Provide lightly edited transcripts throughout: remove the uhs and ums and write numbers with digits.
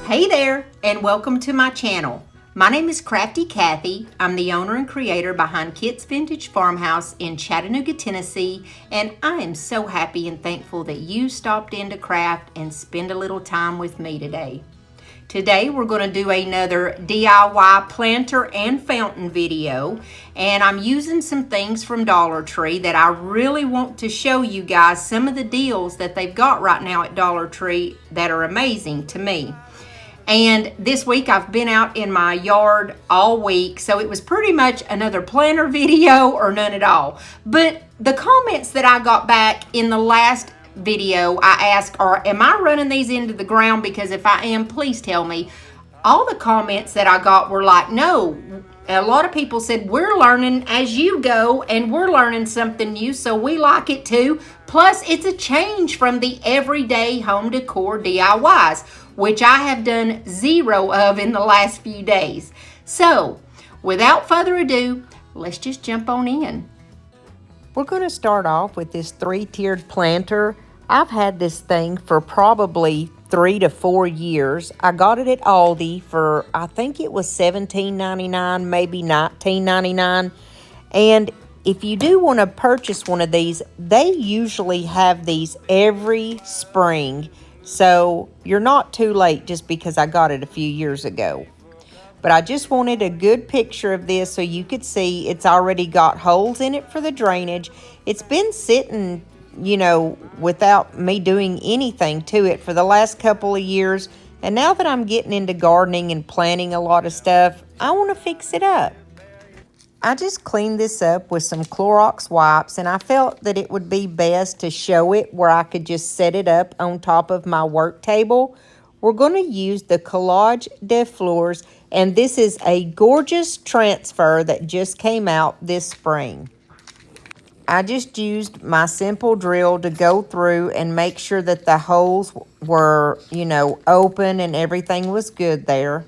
Hey there, and welcome to my channel. My name is Crafty Kathy. I'm the owner and creator behind Kit's Vintage Farmhouse in Chattanooga, Tennessee, and I am so happy and thankful that you stopped in to craft and spend a little time with me today. Today we're going to do another DIY planter and fountain video, and I'm using some things from Dollar Tree that I really want to show you guys some of the deals that they've got right now at Dollar Tree that are amazing to me. And this week I've been out in my yard all week, so it was pretty much another planter video or none at all. But the comments that I got back in the last video, I asked, am I running these into the ground? Because if I am, please tell me. All the comments that I got were like, no. A lot of people said, we're learning as you go and we're learning something new, so we like it too. Plus, it's a change from the everyday home decor DIYs, which I have done zero of in the last few days. So, without further ado, let's just jump on in. We're going to start off with this 3-tiered planter. I've had this thing for probably 3 to 4 years. I got it at Aldi for, I think it was $17.99, maybe $19.99. And if you do want to purchase one of these, they usually have these every spring. So you're not too late just because I got it a few years ago. But I just wanted a good picture of this so you could see it's already got holes in it for the drainage. It's been sitting, without me doing anything to it for the last couple of years. And now that I'm getting into gardening and planting a lot of stuff, I want to fix it up. I just cleaned this up with some Clorox wipes, and I felt that it would be best to show it where I could just set it up on top of my work table. We're going to use the Collage des Fleurs, and this is a gorgeous transfer that just came out this spring. I just used my simple drill to go through and make sure that the holes were, open and everything was good there.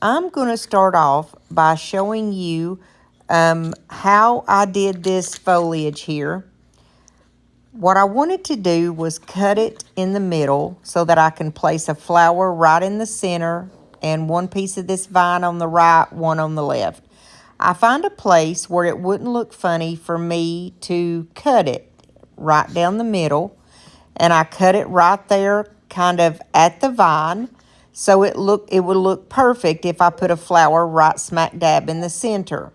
I'm going to start off by showing you how I did this foliage here. What I wanted to do was cut it in the middle so that I can place a flower right in the center and one piece of this vine on the right, one on the left. I find a place where it wouldn't look funny for me to cut it right down the middle, and I cut it right there kind of at the vine. So it would look perfect if I put a flower right smack dab in the center.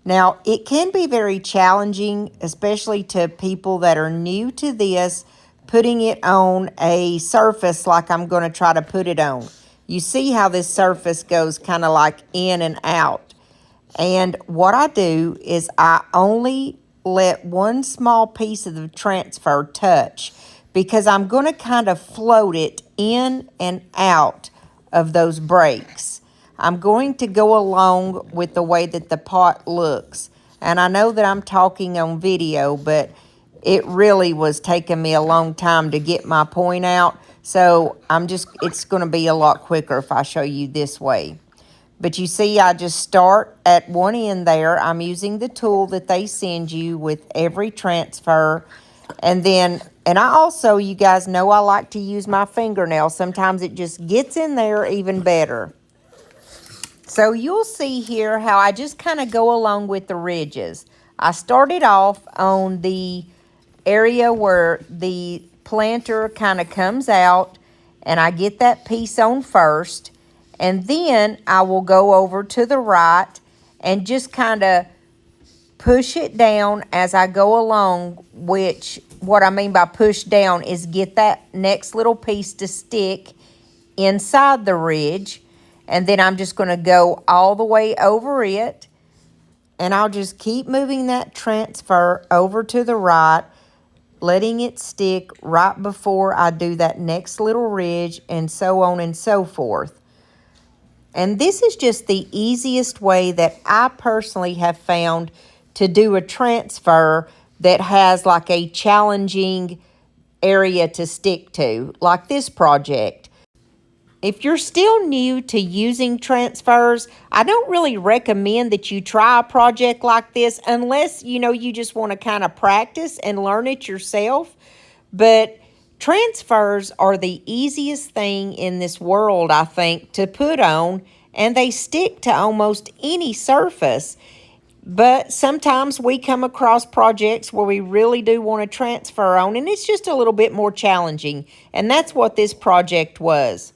Now, it can be very challenging, especially to people that are new to this, putting it on a surface like I'm going to try to put it on. You see how this surface goes kind of like in and out. And what I do is I only let one small piece of the transfer touch, because I'm going to kind of float it in and out of those breaks. I'm going to go along with the way that the pot looks. And I know that I'm talking on video, but it really was taking me a long time to get my point out. So it's going to be a lot quicker if I show you this way. But you see, I just start at one end there. I'm using the tool that they send you with every transfer. And I also, you guys know I like to use my fingernail. Sometimes it just gets in there even better. So you'll see here how I just kind of go along with the ridges. I started off on the area where the planter kind of comes out, and I get that piece on first. And then I will go over to the right and just kind of push it down as I go along, which what I mean by push down is get that next little piece to stick inside the ridge. And then I'm just going to go all the way over it. And I'll just keep moving that transfer over to the right, letting it stick right before I do that next little ridge, and so on and so forth. And this is just the easiest way that I personally have found to do a transfer that has like a challenging area to stick to, like this project. If you're still new to using transfers, I don't really recommend that you try a project like this unless, you just want to kind of practice and learn it yourself. But Transfers are the easiest thing in this world, I think, to put on, and they stick to almost any surface. But sometimes we come across projects where we really do want to transfer on, and it's just a little bit more challenging. And that's what this project was.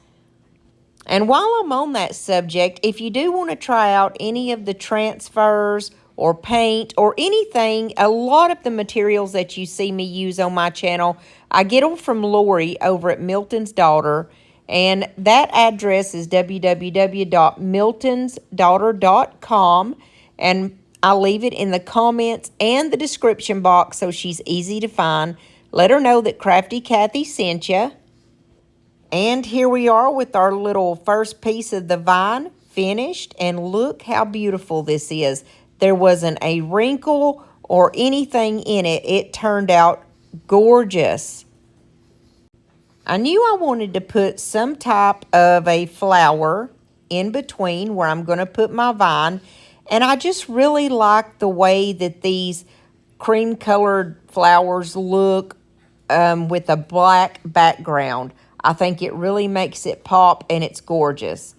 And while I'm on that subject, if you do want to try out any of the transfers or paint or anything, a lot of the materials that you see me use on my channel, I get them from Lori over at Milton's Daughter. And that address is www.miltonsdaughter.com. And I'll leave it in the comments and the description box so she's easy to find. Let her know that Crafty Kathy sent you. And here we are with our little first piece of the vine finished. And look how beautiful this is. There wasn't a wrinkle or anything in it. It turned out gorgeous. I knew I wanted to put some type of a flower in between where I'm going to put my vine. And I just really like the way that these cream-colored flowers look with a black background. I think it really makes it pop, and it's gorgeous.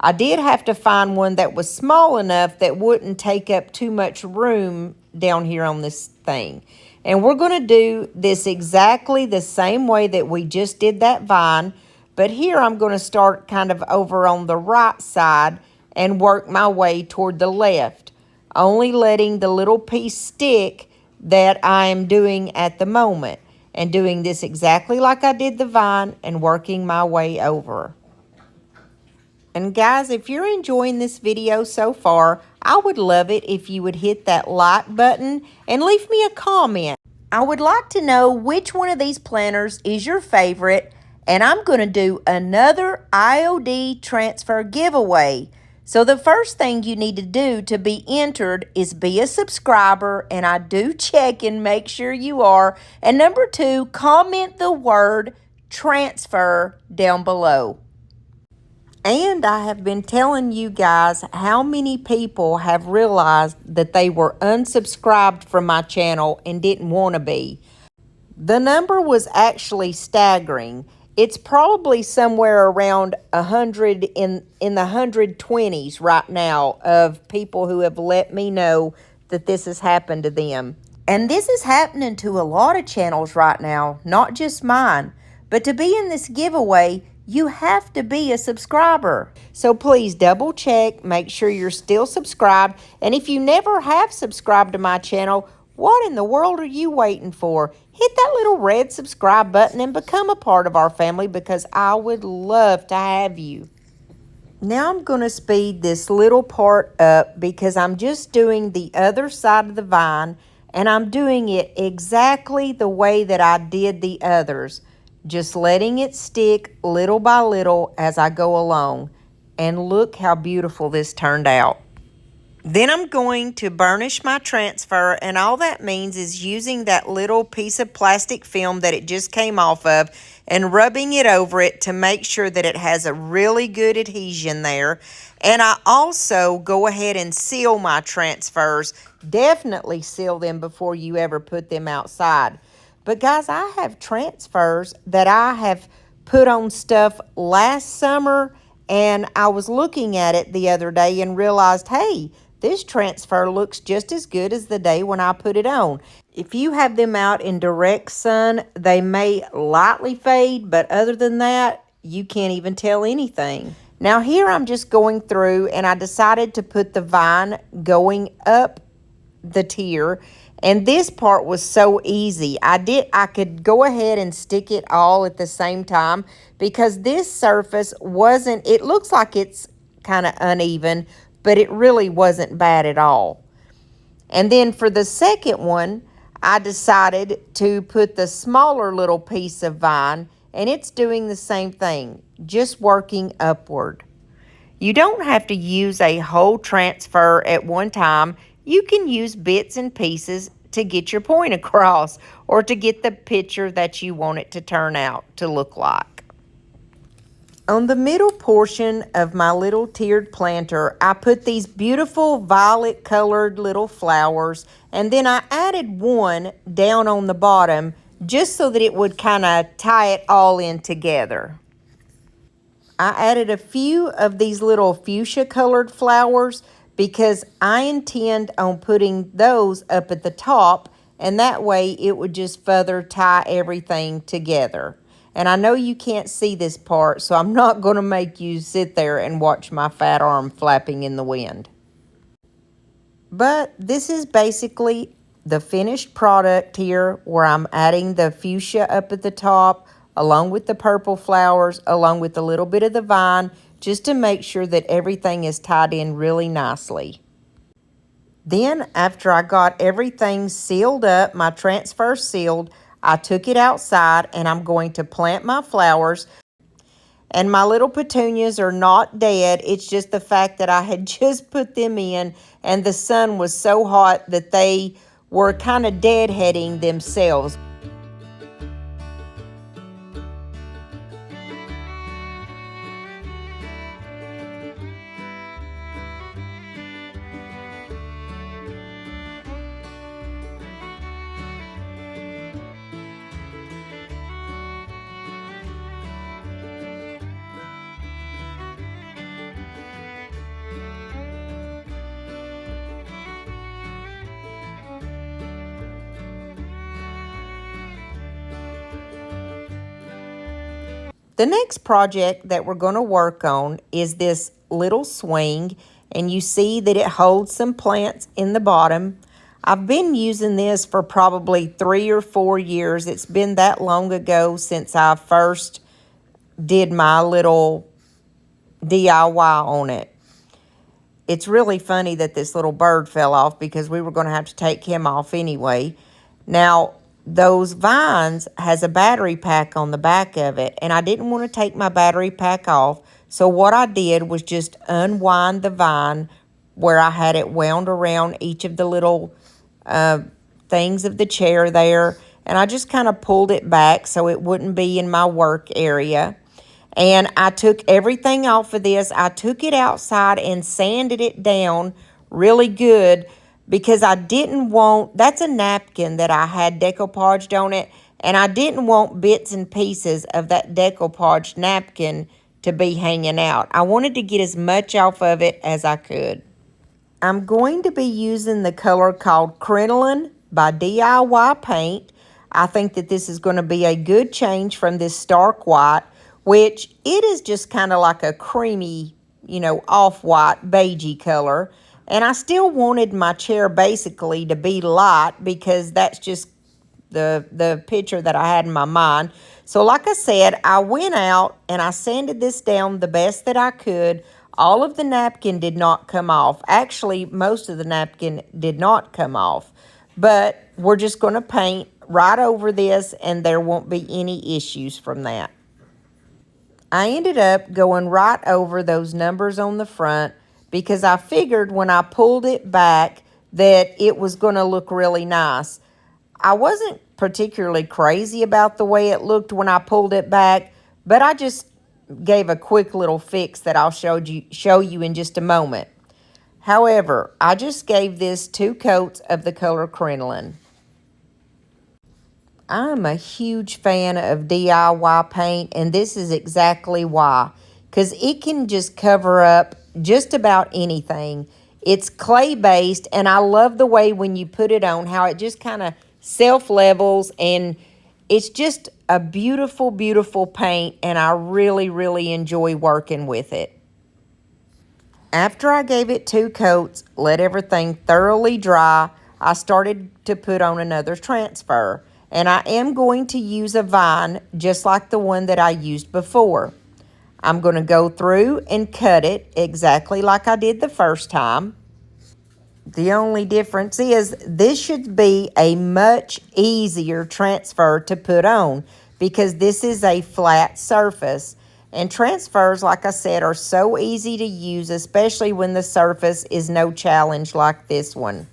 I did have to find one that was small enough that wouldn't take up too much room down here on this thing. And we're going to do this exactly the same way that we just did that vine. But here I'm going to start kind of over on the right side and work my way toward the left, only letting the little piece stick that I am doing at the moment, and doing this exactly like I did the vine and working my way over. And guys, if you're enjoying this video so far, I would love it if you would hit that like button and leave me a comment. I would like to know which one of these planters is your favorite, and I'm going to do another IOD transfer giveaway. So the first thing you need to do to be entered is be a subscriber, and I do check and make sure you are. And number 2, comment the word transfer down below. And I have been telling you guys how many people have realized that they were unsubscribed from my channel and didn't want to be. The number was actually staggering. It's probably somewhere around 100 in the 120s right now of people who have let me know that this has happened to them. And this is happening to a lot of channels right now, not just mine. But to be in this giveaway, you have to be a subscriber. So please double check, make sure you're still subscribed. And if you never have subscribed to my channel, what in the world are you waiting for? Hit that little red subscribe button and become a part of our family, because I would love to have you. Now I'm going to speed this little part up because I'm just doing the other side of the vine, and I'm doing it exactly the way that I did the others. Just letting it stick little by little as I go along. And look how beautiful this turned out. Then I'm going to burnish my transfer, and all that means is using that little piece of plastic film that it just came off of and rubbing it over it to make sure that it has a really good adhesion there. And I also go ahead and seal my transfers. Definitely seal them before you ever put them outside. But guys, I have transfers that I have put on stuff last summer, and I was looking at it the other day and realized, hey, this transfer looks just as good as the day when I put it on. If you have them out in direct sun, they may lightly fade, but other than that, you can't even tell anything. Now here I'm just going through, and I decided to put the vine going up the tier, and this part was so easy. I could go ahead and stick it all at the same time, because this surface wasn't, it looks like it's kind of uneven, but it really wasn't bad at all. And then for the second one, I decided to put the smaller little piece of vine, and it's doing the same thing, just working upward. You don't have to use a whole transfer at one time. You can use bits and pieces to get your point across, or to get the picture that you want it to turn out to look like. On the middle portion of my little tiered planter, I put these beautiful violet colored little flowers, and then I added one down on the bottom just so that it would kind of tie it all in together. I added a few of these little fuchsia colored flowers because I intend on putting those up at the top, and that way it would just further tie everything together. And I know you can't see this part, so I'm not going to make you sit there and watch my fat arm flapping in the wind. But this is basically the finished product here, where I'm adding the fuchsia up at the top along with the purple flowers, along with a little bit of the vine, just to make sure that everything is tied in really nicely. Then after I got everything sealed up, my transfer sealed, I took it outside and I'm going to plant my flowers. And my little petunias are not dead. It's just the fact that I had just put them in and the sun was so hot that they were kind of deadheading themselves. The next project that we're going to work on is this little swing, and you see that it holds some plants in the bottom. I've been using this for probably 3 or 4 years. It's been that long ago since I first did my little DIY on it. It's really funny that this little bird fell off because we were going to have to take him off anyway. Now, those vines has a battery pack on the back of it, and I didn't want to take my battery pack off, so what I did was just unwind the vine where I had it wound around each of the little things of the chair there, and I just kind of pulled it back so it wouldn't be in my work area. And I took everything off of this. I took it outside and sanded it down really good because I didn't want, that's a napkin that I had decoupaged on it, and I didn't want bits and pieces of that decoupaged napkin to be hanging out. I wanted to get as much off of it as I could. I'm going to be using the color called Crinoline by DIY Paint. I think that this is going to be a good change from this stark white, which it is just kind of like a creamy, off-white, beigey color. And I still wanted my chair basically to be light because that's just the picture that I had in my mind. So like I said, I went out and I sanded this down the best that I could. All of the napkin did not come off. Actually, most of the napkin did not come off. But we're just going to paint right over this and there won't be any issues from that. I ended up going right over those numbers on the front because I figured when I pulled it back that it was going to look really nice. I wasn't particularly crazy about the way it looked when I pulled it back, but I just gave a quick little fix that I'll show you in just a moment. However, I just gave this 2 coats of the color Crinoline. I'm a huge fan of DIY paint, and this is exactly why. Because it can just cover up just about anything. It's clay-based, and I love the way when you put it on, how it just kind of self-levels, and it's just a beautiful, beautiful paint, and I really, really enjoy working with it. After I gave it 2 coats, let everything thoroughly dry, I started to put on another transfer. And I am going to use a vine just like the one that I used before. I'm going to go through and cut it exactly like I did the first time. The only difference is this should be a much easier transfer to put on because this is a flat surface. And transfers, like I said, are so easy to use, especially when the surface is no challenge like this one.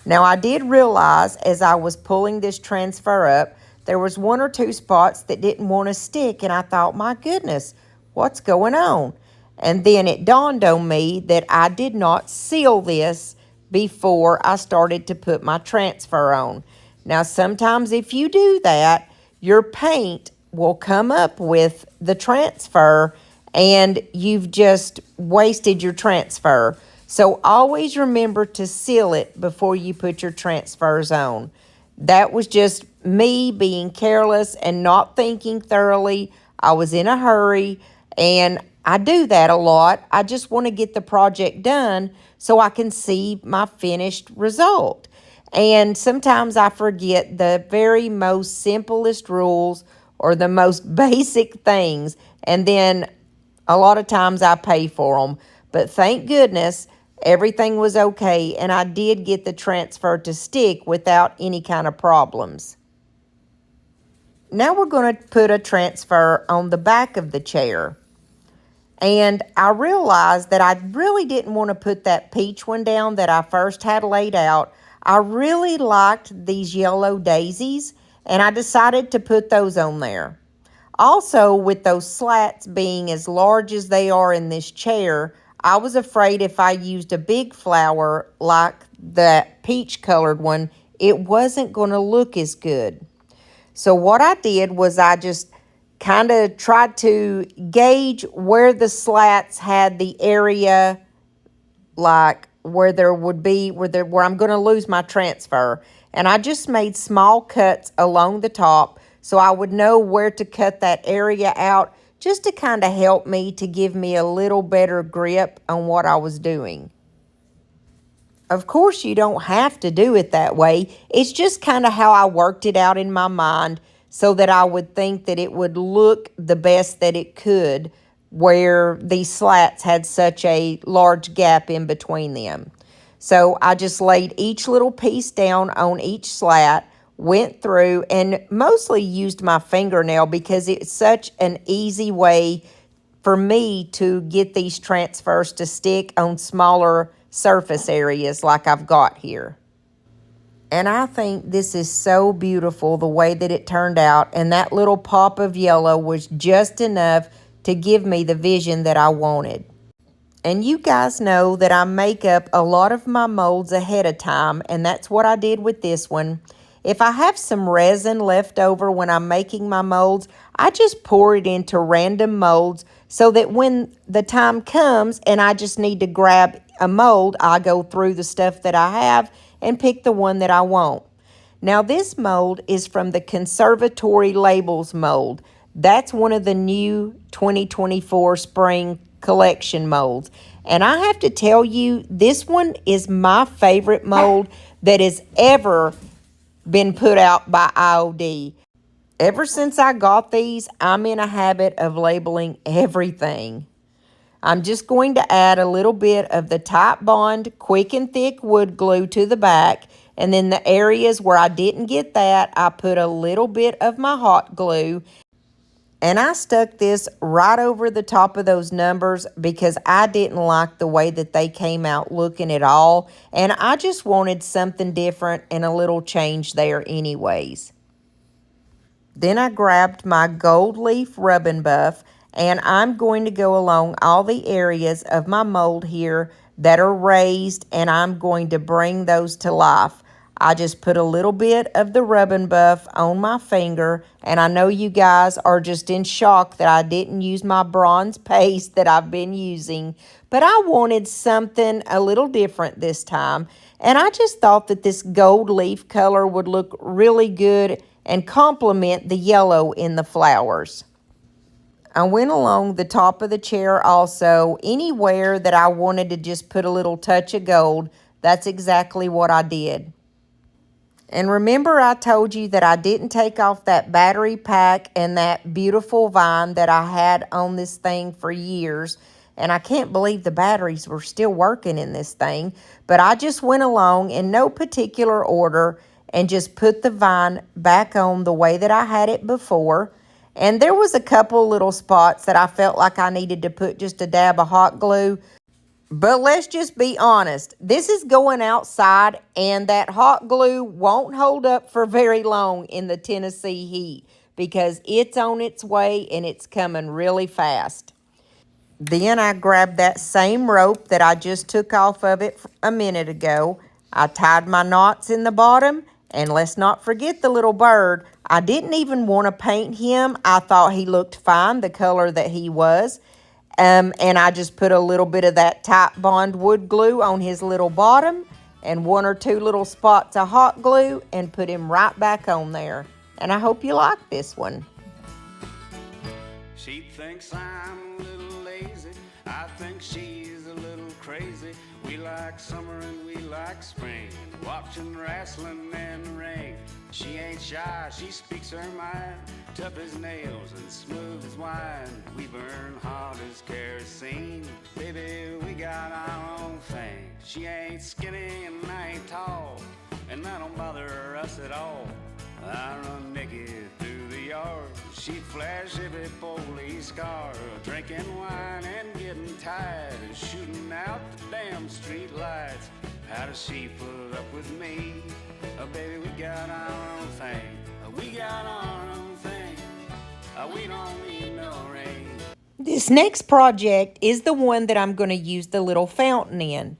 Now, I did realize as I was pulling this transfer up, there was 1 or 2 spots that didn't want to stick, and I thought, my goodness, what's going on? And then it dawned on me that I did not seal this before I started to put my transfer on. Now, sometimes if you do that, your paint will come up with the transfer and you've just wasted your transfer. So always remember to seal it before you put your transfers on. That was just me being careless and not thinking thoroughly. I was in a hurry, and I do that a lot. I just want to get the project done so I can see my finished result. And sometimes I forget the very most simplest rules or the most basic things, and then a lot of times I pay for them. But thank goodness everything was okay, and I did get the transfer to stick without any kind of problems. Now we're going to put a transfer on the back of the chair. And I realized that I really didn't want to put that peach one down that I first had laid out. I really liked these yellow daisies, and I decided to put those on there. Also, with those slats being as large as they are in this chair, I was afraid if I used a big flower like that peach colored one, it wasn't going to look as good. So what I did was I just kind of tried to gauge where the slats had the area, like where there would be where I'm going to lose my transfer, and I just made small cuts along the top so I would know where to cut that area out, just to kind of help me to give me a little better grip on what I was doing. Of course, you don't have to do it that way. It's just kind of how I worked it out in my mind so that I would think that it would look the best that it could, where these slats had such a large gap in between them. So I just laid each little piece down on each slat, went through, and mostly used my fingernail because it's such an easy way for me to get these transfers to stick on smaller surface areas like I've got here. And I think this is so beautiful the way that it turned out, and that little pop of yellow was just enough to give me the vision that I wanted. And you guys know that I make up a lot of my molds ahead of time, and that's what I did with this one. If I have some resin left over when I'm making my molds, I just pour it into random molds so that when the time comes and I just need to grab a mold, I go through the stuff that I have and pick the one that I want. Now, this mold is from the Conservatory Labels mold. That's one of the new 2024 spring collection molds. And I have to tell you, this one is my favorite mold that has ever been put out by IOD. Ever since I got these, I'm in a habit of labeling everything. I'm just going to add a little bit of the Type Bond Quick and Thick wood glue to the back, and then the areas where I didn't get that, I put a little bit of my hot glue, and I stuck this right over the top of those numbers because I didn't like the way that they came out looking at all, and I just wanted something different and a little change there anyways. Then I grabbed my gold leaf rub and buff, and I'm going to go along all the areas of my mold here that are raised, and I'm going to bring those to life. I just put a little bit of the rub and buff on my finger, and I know you guys are just in shock that I didn't use my bronze paste that I've been using, but I wanted something a little different this time, and I just thought that this gold leaf color would look really good and complement the yellow in the flowers. I went along the top of the chair also. Anywhere that I wanted to just put a little touch of gold, that's exactly what I did. And remember, I told you that I didn't take off that battery pack and that beautiful vine that I had on this thing for years. And I can't believe the batteries were still working in this thing. But I just went along in no particular order and just put the vine back on the way that I had it before. And there was a couple little spots that I felt like I needed to put just a dab of hot glue. But let's just be honest, this is going outside, and that hot glue won't hold up for very long in the Tennessee heat because it's on its way and it's coming really fast. Then I grabbed that same rope that I just took off of it a minute ago. I tied my knots in the bottom, And let's not forget the little bird. I didn't even want to paint him. I thought he looked fine, the color that he was. And I just put a little bit of that Type Bond wood glue on his little bottom and 1 or 2 little spots of hot glue and put him right back on there. And I hope you like this one. She thinks I'm a little lazy. I think she's a little crazy. We like summer and we like spring, watching wrestling in the ring. She ain't shy, she speaks her mind, tough as nails and smooth as wine. We burn hot as kerosene, baby, we got our own thing. She ain't skinny and I ain't tall, and that don't bother us at all. I run naked through the yard, she'd flash every police car, drinking wine and getting tired, shooting out the damn street lights. How does she put up with me? Oh, baby, we got our own thing. We got our own thing. We don't need no rain. This next project is the one that I'm going to use the little fountain in.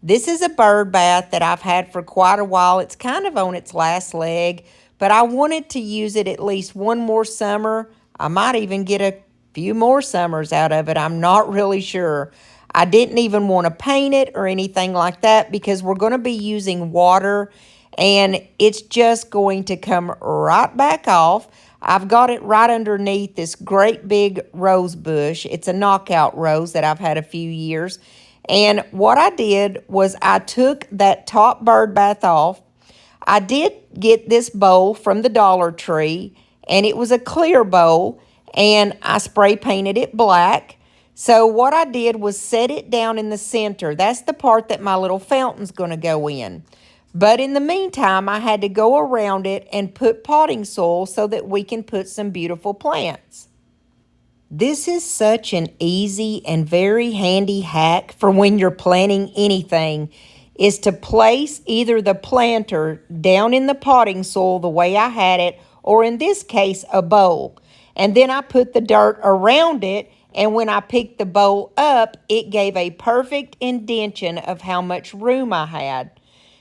This is a bird bath that I've had for quite a while. It's kind of on its last leg, but I wanted to use it at least one more summer. I might even get a few more summers out of it. I'm not really sure. I didn't even want to paint it or anything like that because we're going to be using water and it's just going to come right back off. I've got it right underneath this great big rose bush. It's a knockout rose that I've had a few years. And what I did was I took that top bird bath off. I did get this bowl from the Dollar Tree, and it was a clear bowl, and I spray painted it black. So what I did was set it down in the center. That's the part that my little fountain's going to go in. But in the meantime, I had to go around it and put potting soil so that we can put some beautiful plants. This is such an easy and very handy hack for when you're planting anything, is to place either the planter down in the potting soil the way I had it, or in this case, a bowl. And then I put the dirt around it, and when I picked the bowl up, it gave a perfect indentation of how much room I had.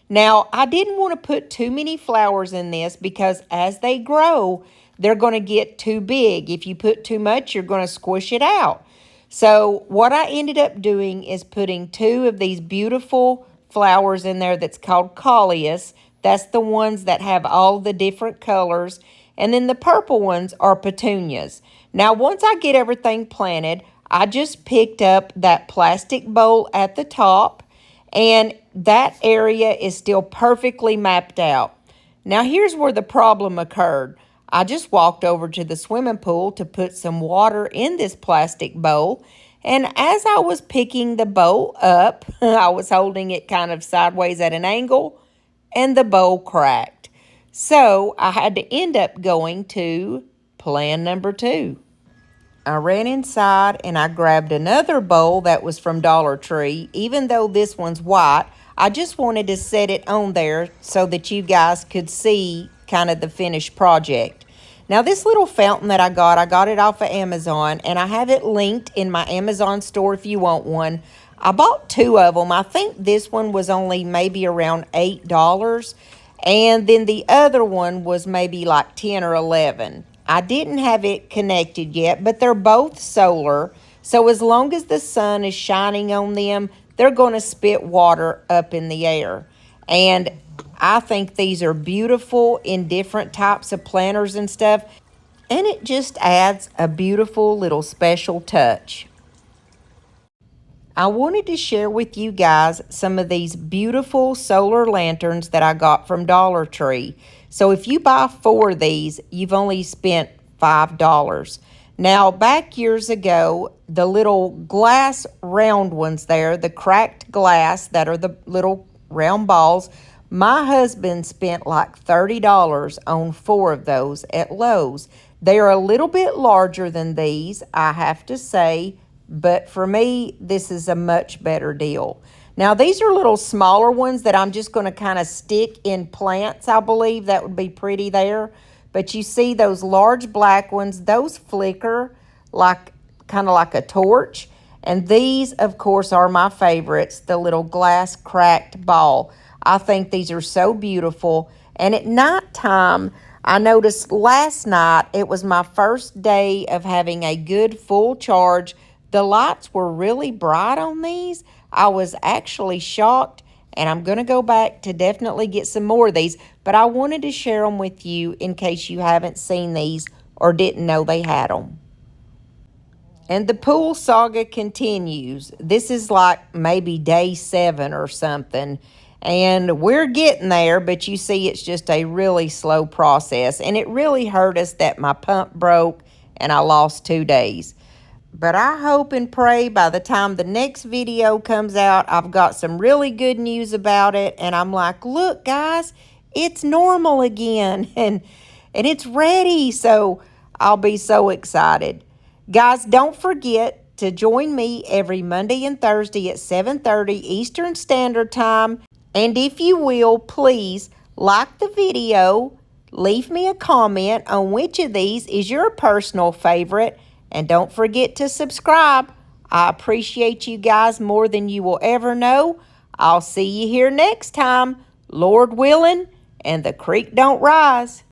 Now, I didn't want to put too many flowers in this because as they grow, they're going to get too big. If you put too much, you're going to squish it out. So what I ended up doing is putting 2 of these beautiful flowers in there that's called Coleus. That's the ones that have all the different colors. And then the purple ones are petunias. Now, once I get everything planted, I just picked up that plastic bowl at the top, and that area is still perfectly mapped out. Now, here's where the problem occurred. I just walked over to the swimming pool to put some water in this plastic bowl, and as I was picking the bowl up, I was holding it kind of sideways at an angle, and the bowl cracked. So I had to end up going to plan number 2. I ran inside and I grabbed another bowl that was from Dollar Tree. Even though this one's white, I just wanted to set it on there so that you guys could see kind of the finished project. Now, this little fountain that I got it off of Amazon, and I have it linked in my Amazon store if you want one. I bought 2 of them. I think this one was only maybe around $8, and then the other one was maybe like 10 or 11. I didn't have it connected yet, but they're both solar, so as long as the sun is shining on them, they're going to spit water up in the air. And I think these are beautiful in different types of planters and stuff, and it just adds a beautiful little special touch. I wanted to share with you guys some of these beautiful solar lanterns that I got from Dollar Tree. So if you buy 4 of these, you've only spent $5. Now, back years ago, the little glass round ones there, the cracked glass that are the little round balls, my husband spent like $30 on 4 of those at Lowe's. They are a little bit larger than these, I have to say, but for me, this is a much better deal. Now, these are little smaller ones that I'm just going to kind of stick in plants, I believe. That would be pretty there. But you see those large black ones, those flicker like kind of like a torch. And these, of course, are my favorites, the little glass cracked ball. I think these are so beautiful. And at nighttime, I noticed last night it was my first day of having a good full charge. The lights were really bright on these. I was actually shocked, and I'm going to go back to definitely get some more of these, but I wanted to share them with you in case you haven't seen these or didn't know they had them. And the pool saga continues. This is like maybe day 7 or something. And we're getting there, but you see it's just a really slow process. And it really hurt us that my pump broke and I lost 2 days. But I hope and pray by the time the next video comes out, I've got some really good news about it. And I'm like, look, guys, it's normal again. And it's ready. So I'll be so excited. Guys, don't forget to join me every Monday and Thursday at 7:30 Eastern Standard Time. And if you will, please like the video, leave me a comment on which of these is your personal favorite, and don't forget to subscribe. I appreciate you guys more than you will ever know. I'll see you here next time, Lord willing, and the creek don't rise.